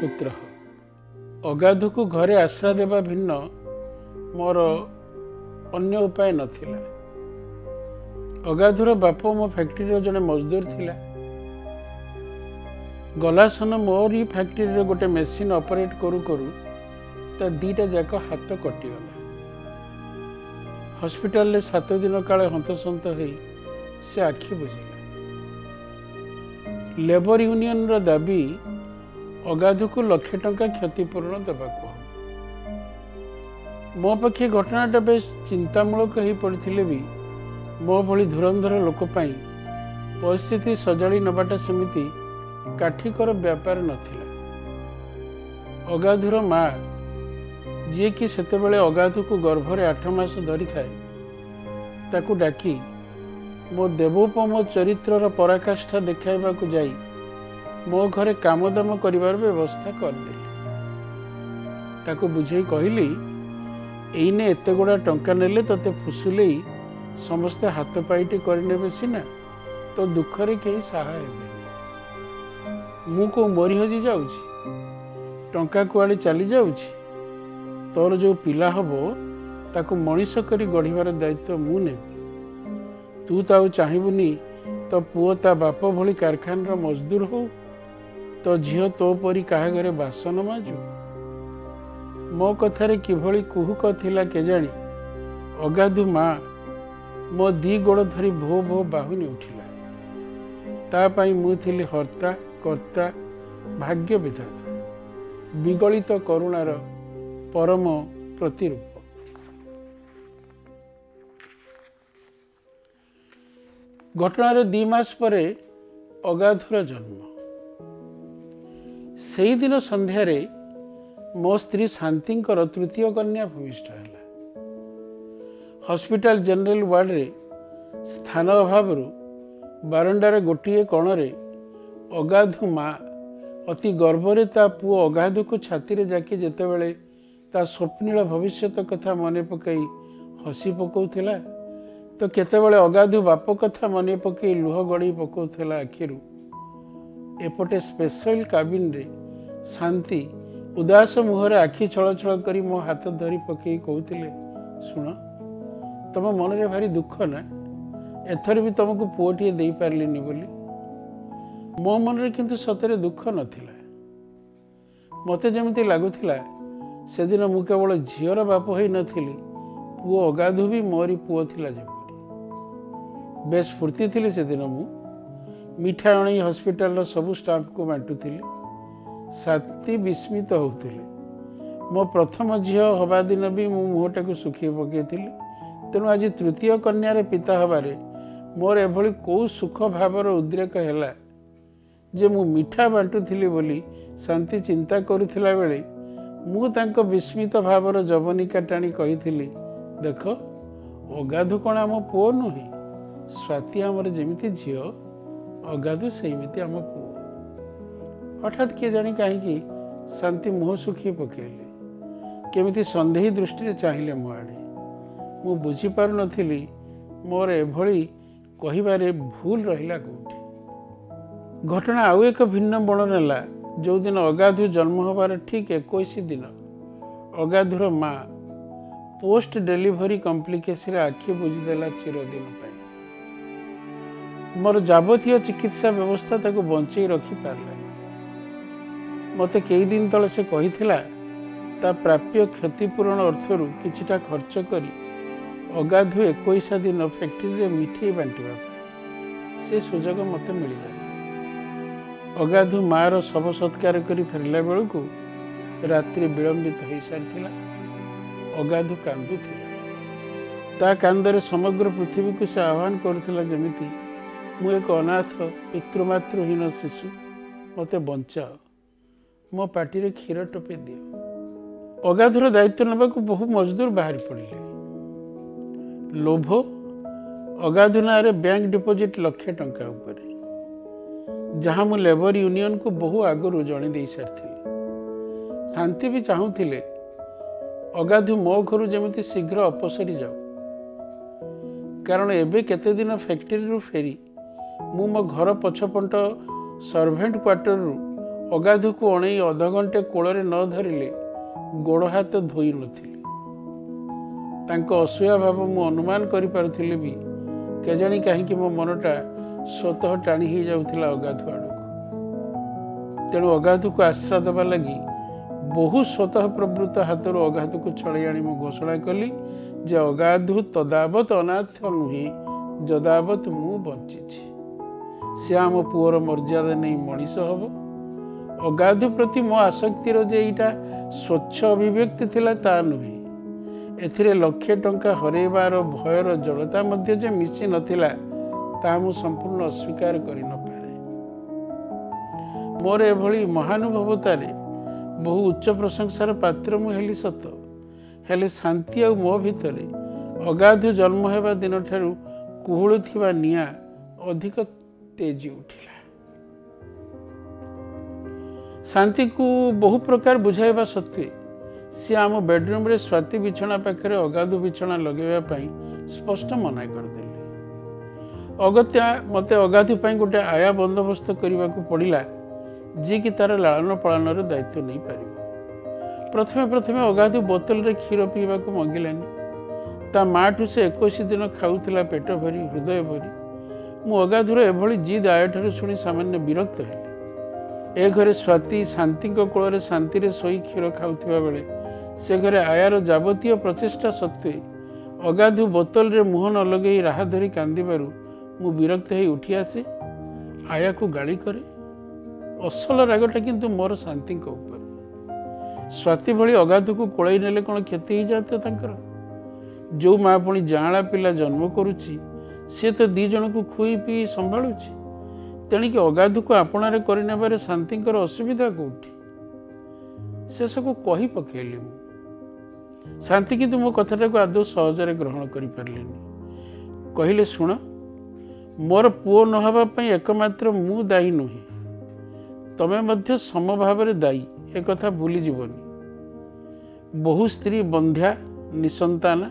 पुत्र अगाधु को घरे आश्रा देवा भिन्न मोर अन्य उपाय नथिला। अगाधुर बाप मो फैक्ट्री जड़े मजदूर थिला। गला सन मोर ही फैक्ट्री गोटे मेसीन ऑपरेट करू करू ता दीटा जाक हाथ कटिगला। हॉस्पिटल 7 दिन काले हंतसंत हो से आखि बुझिला। लेबर यूनियन रो दाबी अगाधु को लक्षे टंका क्षतिपूरण देवाक। मो पक्षे घटनाटा बेस चिंतामूलक हो पड़े भी मो भली धुरंधर लोक परिस्थिति सजाड़ी नबाटा सेमिति काठिकर व्यापार नथिला। अगाधुर माँ जी कि सेतेबेले अगाधु को गर्भरे 8 मास धरी थाए ताकू डाकी मो देवोपम चरित्रर पराकाष्ठा देखाइबा को जाई मो घरे कामदाम करिवार व्यवस्था करदेली। ताकू बुझे कहली एइने एते गुड़ा टंका नेले तते फुसुले समस्ते हाथ पाइटी करने सीना तो दुखरे कहीं सहाय हेबेनी। मु को मरी हजी जाउछि टंका कुआड़े चली जाउछि तोर जो पिला हबो ताकू मनीष करी गढ़िबार दायित्व मु नेबी। तू ताऊ चाहिबुनी तो पुओ ता बाप भली कारखानार मजदूर हो तो झियो तो परी काहा घरे बासन माजू। मो कथारे किभली कुहुक थिला केजाणी अगाधु माँ मो दी गोड़ धरी भो भो बाहुनी उठिला। ता पाई मु थिली हर्ता कर्ता भाग्य विधाता विगलित करुणार परम प्रतिरूप। घटनार 2 मास परे अगाधुर जन्म। सेही दिन संध्यारे मो स्त्री शांतिंकर तृतीय कन्या भूमिष्ठ है। हॉस्पिटल जनरल वार्ड रे स्थान अभाव बारंडार गोटे कणरे अगाधु माँ अति गर्वरे ता पुओ अगाधु को छाती रे जाके जेतेबेले ता स्वप्निल भविष्यत कथा मने पकई हसी पकाउथिला तो केतेबेले अगाधु बाप कथा मने पकई लुह गड़ी पकाउथिला आखिरु। एपटे स्पेशल काबिन रे शांति उदास मुहरे आखि छल छल करी मो हाथ धरी पकई कहूथिले सुन तुम मन रे भारी दुख ना एथर भी तुमको पुओटीए दे पारलिनी बोली। मो मन रे किंतु सतरे दुख नथिला। मते जेमती लागुथिला से दिन मु केवल झीर बाप होई नथिली पुओ अगाधु भी मोरी पुओ थिला जेपरी। बेस फुर्ती थिली से दिन मु मिठा अणी हॉस्पिटल रो सबु स्टाफ को बांटुथिली। साथी विस्मित होउथिले। मो प्रथम झील हवा दिन भी मु मुहटा को सुखी पकेइथिली। तेणु आज तृतीय कन्यार पिता हबारे मोर एभली कौ सुख भावर उद्रेक हैला जे मु मिठा बांटुथिली बोली शांति चिंता करुथिला बेले मु तांको विस्मित भावर जवनिका टाणी कहिथिली देख अगाधु कण आम पुओ नुहे स्वाति आमर जेमिति झियो अगाधु सेमिति आम पुओ। हठात किए जानी कहीं शांति मुह सुखी पकेले केमिति संदेही दृष्टि चाहिए मो आड़े। मु बुझी पारु नथिली मोर एभली कहिबारे भूल रहिला कोठी। घटना आउ एक भिन्न बण नेला जो दिन अगाधु जन्म होबार ठीक 21 दिन अगाधुर माँ पोस्ट डेलीवरी कॉम्प्लिकेशन आखि बुझीदेला चिरदिन पाई। मोर जाबतीय चिकित्सा व्यवस्था ताको बंचई रखी पारला। मते कई दिन तले से कहिथिला ता प्राप्य क्षतिपूरण अर्थरु किछिटा खर्च करी अगाधु 21 दिन फैक्ट्री रे मिठाई बांटिबा से सुजोग मते मिलिला। अगाधु मार शव सत्कार करी फेरला बेलू रात्रि विलंबित हो सारी। अगाधु कांदुथिला। ता कांदरे समग्र पृथ्वी को से आह्वान करुथिला जेमिति मु एक अनाथ पितृमातृहीन शिशु मते बंचाओ मो पाटी रे क्षीर टोपे दियो। अगाधुर दायित्व नबाकू बहु मजदूर बाहरी पड़िले। लोभ अगाधु नारे बैंक डिपोजिट 1 लाख टंका उपरे जहाँ मु लेबर यूनियन को बहु आगु जणी दे सारी। शांति भी चाहूले अगाधु मो घर जमी शीघ्र अपसरी जाऊ कारण एबे केते दिन फैक्ट्री रू फेरी मु मो घर पछपंट सर्वेंट क्वार्टर रू ଅଗାଧୁକୁ ଅଣେଇ ଅଧଘଣ୍ଟେ କୋଳରେ ନ ଧରିଲେ ଗୋଡ଼ ହାତ ଧୋଇ ନଥିଲି। ତାଙ୍କ ଅସୂୟା ଭାବ ମୁଁ ଅନୁମାନ କରିପାରୁଥିଲି ବି କେଜାଣି କାହିଁକି ମୋ ମନଟା ସ୍ୱତଃ ଟାଣି ହେଇଯାଉଥିଲା ଅଗାଧୁ ଆଡ଼କୁ। ତେଣୁ ଅଗାଧୁକୁ ଆଶ୍ରୟ ଦେବା ଲାଗି ବହୁ ସ୍ୱତଃ ପ୍ରବୃତ୍ତ ହାତରୁ ଅଗାଧୁକୁ ଛଡ଼େଇ ଆଣି ମୁଁ ଘୋଷଣା କଲି ଯେ ଅଗାଧୁ ତଦାବତ୍ ଅନାଥ ନୁହେଁ ଯଦାବତ୍ ମୁଁ ବଞ୍ଚିଛି। ସେ ଆମ ପୁଅର ମର୍ଯ୍ୟାଦା ନେଇ ମଣିଷ ହେବ। ଅଗାଧୁ ପ୍ରତି ମୋ ଆସକ୍ତିର ଯେ ଏଇଟା ସ୍ୱଚ୍ଛ ଅଭିବ୍ୟକ୍ତି ଥିଲା ତା ନୁହେଁ। ଏଥିରେ ଲକ୍ଷେ ଟଙ୍କା ହରାଇବାର ଭୟର ଜଡ଼ତା ମଧ୍ୟ ଯେ ମିଶି ନଥିଲା ତାହା ମୁଁ ସମ୍ପୂର୍ଣ୍ଣ ଅସ୍ୱୀକାର କରିନପାରେ। ମୋର ଏଭଳି ମହାନୁଭବତାରେ ବହୁ ଉଚ୍ଚ ପ୍ରଶଂସାର ପାତ୍ର ମୁଁ ହେଲି ସତ, ହେଲେ ଶାନ୍ତି ଆଉ ମୋ ଭିତରେ ଅଗାଧୁ ଜନ୍ମ ହେବା ଦିନଠାରୁ କୁହୁଳୁଥିବା ନିଆଁ ଅଧିକ ତେଜି ଉଠିଲା। ଶାନ୍ତିକୁ ବହୁ ପ୍ରକାର ବୁଝାଇବା ସତ୍ତ୍ୱେ ସିଏ ଆମ ବେଡରୁମ୍ରେ ସ୍ୱାତୀ ବିଛଣା ପାଖରେ ଅଗାଧୁ ବିଛଣା ଲଗାଇବା ପାଇଁ ସ୍ପଷ୍ଟ ମନା କରିଦେଲେ। ଅଗତ୍ୟା ମୋତେ ଅଗାଧୁ ପାଇଁ ଗୋଟେ ଆୟା ବନ୍ଦୋବସ୍ତ କରିବାକୁ ପଡ଼ିଲା ଯିଏକି ତାର ଲାଳନ ପାଳନର ଦାୟିତ୍ୱ ନେଇପାରିବ। ପ୍ରଥମେ ଅଗାଧୁ ବୋତଲରେ କ୍ଷୀର ପିଇବାକୁ ମଙ୍ଗିଲାନି। ତା ମାଠୁ ସେ 21 ଦିନ ଖାଉଥିଲା ପେଟ ଭରି ହୃଦୟ ଭରି। ମୁଁ ଅଗାଧୁର ଏଭଳି ଜିଦ୍ ଆୟଠାରୁ ଶୁଣି ସାମାନ୍ୟ ବିରକ୍ତ ହେଲି। ଏ ଘରେ ସ୍ୱାତୀ ଶାନ୍ତିଙ୍କ କୋଳରେ ଶାନ୍ତିରେ ଶୋଇ କ୍ଷୀର ଖାଉଥିବା ବେଳେ ସେ ଘରେ ଆୟାର ଯାବତୀୟ ପ୍ରଚେଷ୍ଟା ସତ୍ତ୍ୱେ ଅଗାଧୁ ବୋତଲରେ ମୁହଁ ନ ଲଗେଇ ରାହା ଧରି କାନ୍ଦିବାରୁ ମୁଁ ବିରକ୍ତ ହେଇ ଉଠି ଆସେ, ଆୟାକୁ ଗାଳି କରେ। ଅସଲ ରାଗଟା କିନ୍ତୁ ମୋର ଶାନ୍ତିଙ୍କ ଉପରେ। ସ୍ୱାତୀ ଭଳି ଅଗାଧୁକୁ କୋଳେଇ ନେଲେ କ'ଣ କ୍ଷତି ହେଇଯାଆନ୍ତା ତାଙ୍କର? ଯେଉଁ ମା ପୁଣି ଜାଆଁଳା ପିଲା ଜନ୍ମ କରୁଛି ସିଏ ତ 2 ଜଣଙ୍କୁ ଖୁଇ ପିଇ ସମ୍ଭାଳୁଛି। ତେଣିକି ଅଗାଧୁକୁ ଆପଣାରେ କରିନେବାରେ ଶାନ୍ତିଙ୍କର ଅସୁବିଧା କେଉଁଠି? ଶେଷକୁ କହି ପକେଇଲି ମୁଁ। ଶାନ୍ତି କିନ୍ତୁ ମୋ କଥାଟାକୁ ଆଦୌ ସହଜରେ ଗ୍ରହଣ କରିପାରିଲେନି। କହିଲେ, ଶୁଣ, ମୋର ପୁଅ ନ ହେବା ପାଇଁ ଏକମାତ୍ର ମୁଁ ଦାୟୀ ନୁହେଁ, ତମେ ମଧ୍ୟ ସମଭାବରେ ଦାୟୀ, ଏକଥା ଭୁଲିଯିବନି। ବହୁ ସ୍ତ୍ରୀ ବନ୍ଧ୍ୟା ନିଃସନ୍ତାନା,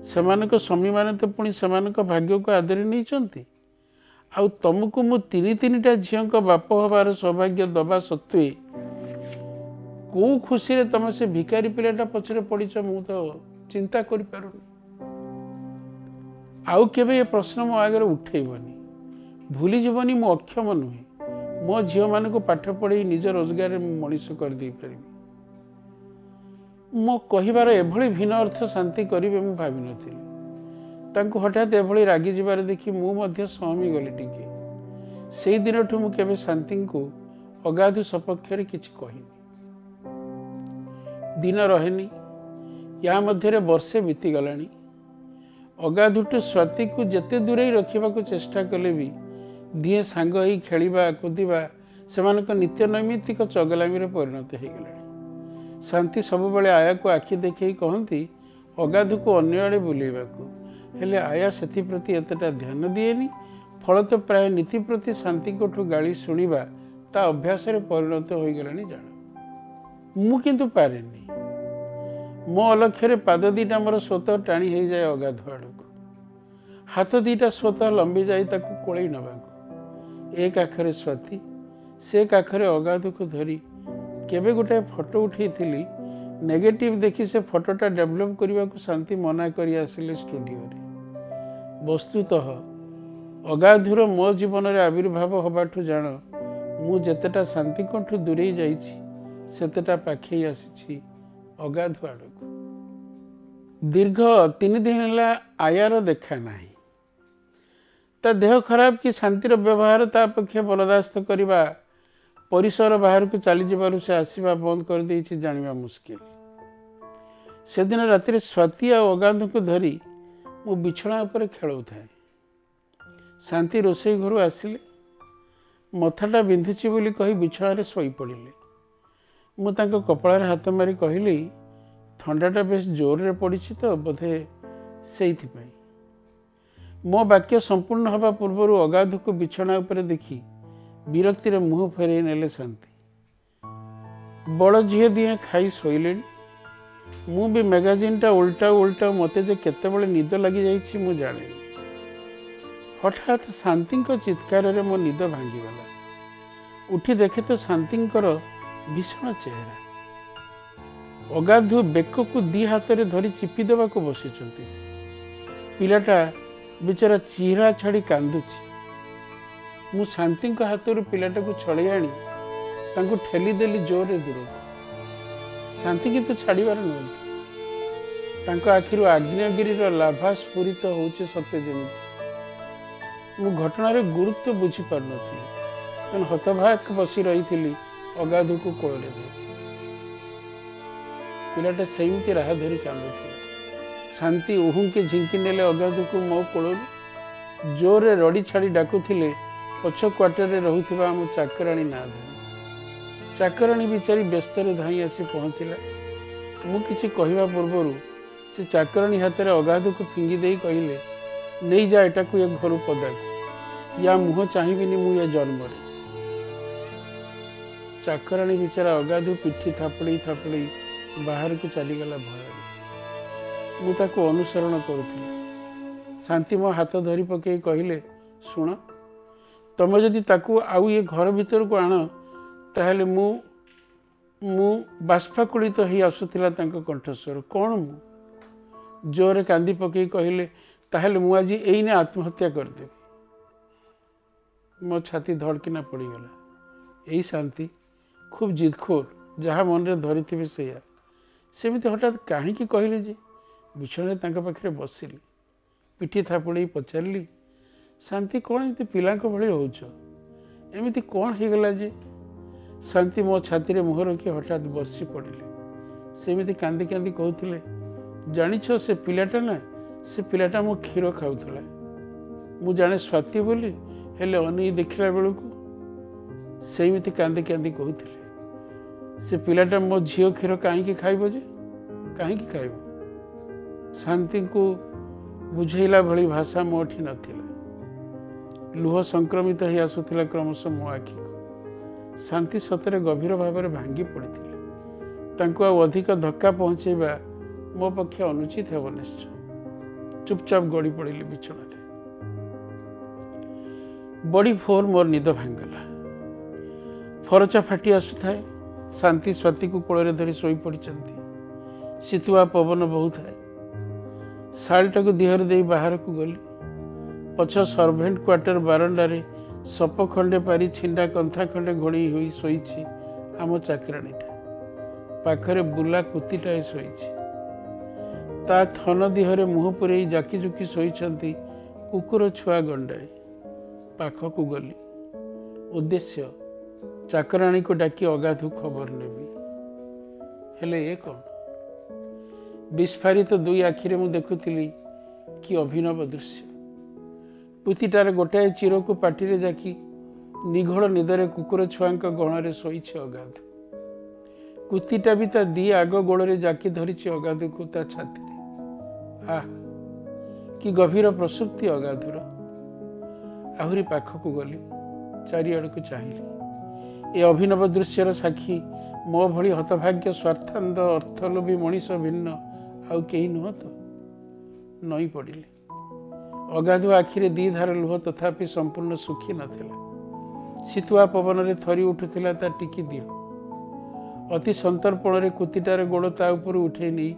ସେମାନଙ୍କ ସ୍ୱାମୀମାନେ ତ ପୁଣି ସେମାନଙ୍କ ଭାଗ୍ୟକୁ ଆଦରି ନେଇଛନ୍ତି। ଆଉ ତମକୁ ମୁଁ 3ଟା ଝିଅଙ୍କ ବାପ ହେବାର ସୌଭାଗ୍ୟ ଦେବା ସତ୍ତ୍ୱେ କେଉଁ ଖୁସିରେ ତମେ ସେ ଭିକାରୀ ପିଲାଟା ପଛରେ ପଡ଼ିଛ ମୁଁ ତ ଚିନ୍ତା କରିପାରୁନି। ଆଉ କେବେ ଏ ପ୍ରଶ୍ନ ମୋ ଆଗରେ ଉଠେଇବନି। ଭୁଲିଯିବନି ମୁଁ ଅକ୍ଷମ ନୁହେଁ। ମୋ ଝିଅମାନଙ୍କୁ ପାଠ ପଢ଼େଇ ନିଜ ରୋଜଗାରରେ ମୁଁ ମଣିଷ କରିଦେଇପାରିବି। ମୋ କହିବାର ଏଭଳି ଭିନ୍ନ ଅର୍ଥ ଶାନ୍ତି କରିବେ ମୁଁ ଭାବିନଥିଲି। ତାଙ୍କୁ ହଠାତ୍ ଏଭଳି ରାଗିଯିବାର ଦେଖି ମୁଁ ମଧ୍ୟ ସହମି ଗଲି ଟିକେ। ସେଇ ଦିନଠୁ ମୁଁ କେବେ ଶାନ୍ତିଙ୍କୁ ଅଗାଧୁ ସପକ୍ଷରେ କିଛି କହିନି। ଦିନ ରହେନି, ୟା ମଧ୍ୟରେ ବର୍ଷେ ବିତିଗଲାଣି। ଅଗାଧୁଠୁ ସ୍ୱାତୀକୁ ଯେତେ ଦୂରେଇ ରଖିବାକୁ ଚେଷ୍ଟା କଲେ ବି ଦିହେଁ ସାଙ୍ଗ ହେଇ ଖେଳିବା କୁଦିବା ସେମାନଙ୍କ ନିତ୍ୟ ନୈମିତ୍ତିକ ଚଗଲାମିରେ ପରିଣତ ହେଇଗଲାଣି। ଶାନ୍ତି ସବୁବେଳେ ଆୟାକୁ ଆଖି ଦେଖେଇ କହନ୍ତି ଅଗାଧୁକୁ ଅନ୍ୟ ଆଡ଼େ ବୁଲେଇବାକୁ, ହେଲେ ଆୟା ସେଥିପ୍ରତି ଏତେଟା ଧ୍ୟାନ ଦିଏନି। ଫଳତଃ ପ୍ରାୟ ନୀତି ପ୍ରତି ଶାନ୍ତିଙ୍କଠୁ ଗାଳି ଶୁଣିବା ତା ଅଭ୍ୟାସରେ ପରିଣତ ହୋଇଗଲାଣି ଜାଣ। ମୁଁ କିନ୍ତୁ ପାରେନି। ମୋ ଅଲକ୍ଷ୍ୟରେ ପାଦ 2ଟା ମୋର ସ୍ୱତଃ ଟାଣି ହେଇଯାଏ ଅଗାଧୁ ଆଡ଼କୁ। ହାତ 2ଟା ସ୍ୱତଃ ଲମ୍ବିଯାଇ ତାକୁ କୋଳେଇ ନେବାକୁ। ଏ କାଖରେ ସ୍ୱାତୀ, ସେ କାଖରେ ଅଗାଧୁକୁ ଧରି କେବେ ଗୋଟାଏ ଫଟୋ ଉଠେଇଥିଲି। ନେଗେଟିଭ୍ ଦେଖି ସେ ଫଟୋଟା ଡେଭଲପ୍ କରିବାକୁ ଶାନ୍ତି ମନା କରି ଆସିଲେ ଷ୍ଟୁଡ଼ିଓରେ। ବସ୍ତୁତଃ ଅଗାଧୁର ମୋ ଜୀବନରେ ଆବିର୍ଭାବ ହେବାଠୁ ଜାଣ ମୁଁ ଯେତେଟା ଶାନ୍ତିଙ୍କଠୁ ଦୂରେଇ ଯାଇଛି ସେତେଟା ପାଖେଇ ଆସିଛି ଅଗାଧୁ ଆଡ଼କୁ। ଦୀର୍ଘ 3 ଦିନ ହେଲା ଆୟାର ଦେଖା ନାହିଁ। ତା ଦେହ ଖରାପ କି ଶାନ୍ତିର ବ୍ୟବହାର ତା ପକ୍ଷେ ବରଦାସ୍ତ କରିବା, ପରିସର ବାହାରକୁ ଚାଲିଯିବାରୁ ସେ ଆସିବା ବନ୍ଦ କରିଦେଇଛି ଜାଣିବା ମୁସ୍କିଲ। ସେଦିନ ରାତିରେ ସ୍ୱାତୀ ଆଉ ଅଗାଧୁଙ୍କୁ ଧରି ମୁଁ ବିଛଣା ଉପରେ ଖେଳୁଥାଏ। ଶାନ୍ତି ରୋଷେଇ ଘରୁ ଆସିଲେ, ମଥାଟା ବିନ୍ଧୁଛି ବୋଲି କହି ବିଛଣାରେ ଶୋଇପଡ଼ିଲେ। ମୁଁ ତାଙ୍କ କପାଳରେ ହାତ ମାରି କହିଲି, ଥଣ୍ଡାଟା ବେଶ ଜୋରରେ ପଡ଼ିଛି ତ ବୋଧେ ସେଇଥିପାଇଁ। ମୋ ବାକ୍ୟ ସମ୍ପୂର୍ଣ୍ଣ ହେବା ପୂର୍ବରୁ ଅଗାଧୁକୁ ବିଛଣା ଉପରେ ଦେଖି ବିରକ୍ତିରେ ମୁହଁ ଫେରାଇ ନେଲେ ଶାନ୍ତି। ବଡ଼ ଝିଅ ଦିହେଁ ଖାଇ ଶୋଇଲେଣି। ମୁଁ ବି ମ୍ୟାଗାଜିନ୍ଟା ଓଲଟାଉ ମୋତେ ଯେ କେତେବେଳେ ନିଦ ଲାଗିଯାଇଛି ମୁଁ ଜାଣିନି। ହଠାତ୍ ଶାନ୍ତିଙ୍କ ଚିତ୍କାରରେ ମୋ ନିଦ ଭାଙ୍ଗିଗଲା। उठी देखे तो शांतिंकर भीषण चेहरा। अगाधु बेक को दी हाथ में धरी चिपी देवा को बसी। पिलाटा बेचारा चेहरा छाड़ी कांदुची। मु शांति हाथ पिलाटा को छड़े आनी तांको ठेली देली जोर दूर। शांति की तो छाड़बार नुहति। तांको आखिर आग्नेयगिरी लाभा स्फुरित होचे सत्य जमी। मु घटनार गुरुत्व बुझी पार नी। हतभाग बसी रही अगाधु को कोल धरी। पिलाटा सेमती राह धरी कांदुଥିଲା। शांति उहुंके झिंकी नेले अगाधु को मो कोल जोरे रड़ी छाड़ी डाकुथिले पछ क्वार्टर रे रहुथिबा हम चाकराणी ना धरी। चाकराणी बिचारी व्यस्तर धाई आसी पहुँचला। मु किछि कहवा पूर्व से चाकराणी हाथ में अगाधु को फिंगी दे कहले नहीं जा एटा को एक घर पदा या मुह चाहिबिनी मु या जन्म। चाकराणी बिचारा अगाधु पिठी थापड़ी थापड़ी बाहर को चलीगला भय। मु ताको अनुसरण करुଥିଲି। शांति मो हाथ धरी पकई कहले सुन तुम जदि ताकू आउ ये घर भीतर को आण ताहले मु बाष्पाकुलित ही आसुथिला तांको कंठस्वर। कौन मु जोरे कांदी पकई कहले ताहले मु आज एइने आत्महत्या करदेबी। मो छाती धड़किना पड़ीगला। यही शांति खूब जिदखोर जहाँ मन रे धरी सैया सेमिति हठात कहीं कहले जे बिछणे तांका पाखरे बसिली। पिठी थापुड़ी पचारि शांति कौन एमती पिला भली होच एमती कौन हो गला जे। शांति मो छाती रे मुह रखी हठात बसी पड़े। सेमिति कांदी कांदी कहते जानिछ से पिलाटा ना से पिलाटा मो क्षीर खाऊला। मु जाने स्वाति बोली हेले अनै देखला बेलू सेमिति कांदी कांदी कहते से पिलाटा मो झील क्षीर कहीं खाइब जे कहीं खाइब। शांति को बुझेला भली भाषा मोठी नथिला। लुह संक्रमित ही आसुथिला क्रमशः मो आखि को। शांति सतरे गभीर भाव में भांगी पड़ती। तांको अधिक धक्का पहुँचेबा मो पक्ष अनुचित हेब निश्चय। चुपचाप गड़ी पड़िली बिछण। बड़ी भोर मोर निद भांगला। फरचा फाटी आसुथाए। शांति स्वाति को कोल धरी शोई पड़ती। शीतुआ पवन बहु थाए। शालटा को देहर दे बाहर को गली। पछ सर्भेंट क्वार्टर बारंडारे सप खंडे पारी छिंडा कंथा खंडे घोड़ी हुई शोईछि आम चाकराणीटा। पाखरे बुला कुतीटाए शोईछि। ता थन दिहरे मुह पुरे जाकी जुकी शोईछंती कुकुर छुआ गंडाए। पाखकू गली। उद्देश्य चाकराणी को डाकी अगाधु खबर नेबी। हेले ए कौन विस्फारित दुई आखिरे मु देखुथिली कि अभिनव दृश्य। पुतीटार गोटाए चिर को पाटिरे जाकी निघोड़ निदरे कुकुर छुआंक गणरे शोईछे अगाधु। कुतीटा भी ता दी आग गोड़े जाकी धरिछे अगाधु को ता छाती रे। आह कि गभीर प्रसुप्ति अगाधुर। आहुरी पाखकू गली। चारिआड़ को चाहिली। ए अभिनव दृश्यर साक्षी मो भली हतभाग्य स्वार्थांध अर्थलोभी मनीष भिन्न आउ केही नुह तो। नई पड़िले। अगाधु आखिरे दी धार लुह तथापि संपूर्ण सुखी नथिला। शीतुआ पवन रे थरी उठुथिला ता टिकी दियो। अति संतर्पण रे कुतीटार गोड़ ता ऊपर उठे नहीं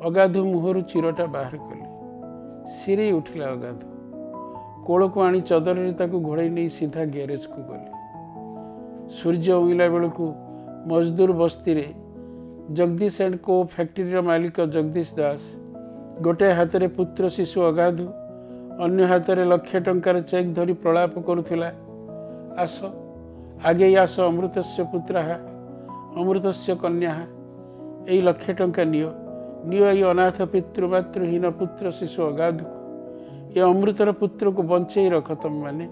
अगाधु मुहरु चिरटा बाहर कले। सिरे उठिला अगाधु। कोल को आनी चदर रे ताकू घोड़े नहीं सीधा गैरेज को गले। सूर्य उइला बेलू मजदूर बस्ती रे जगदीश एंड को फैक्ट्री मालिक जगदीश दास गोटे हाथ में पुत्र शिशु अगाधु अन्य हाथ में लक्षे टंकार चेक धरी प्रलाप करुला। आस आगे आस अमृतस्य पुत्रहा अमृतस्य कन्या यही लक्षे टंका नियो नियो ये अनाथ पितृमातृहीन पुत्र शिशु अगाधु ये अमृतर पुत्र को बंचे रख। तुम माने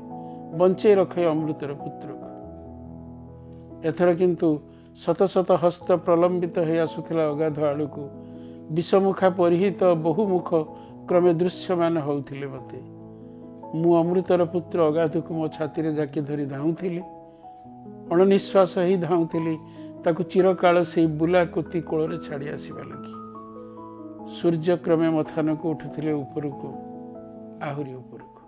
बंचे रख ये अमृतर पुत्र को। एथर किंतु शत शत हस्त प्रलंबित हो आसुला अगाधु आड़ को विषमुखा परिहित बहुमुख क्रमे दृश्यमान होउथिले मते। मु अमृतर पुत्र अगाधु को मो छाती रे जाकी धरी धाउथिली। अणनिश्वास ही धाउथिली ताकू चिरकाल से बुला कुती कोल छाड़ी आसवा लगी। सूर्य क्रमे मथान को उठुथिले ऊपर को आहुरी ऊपर को।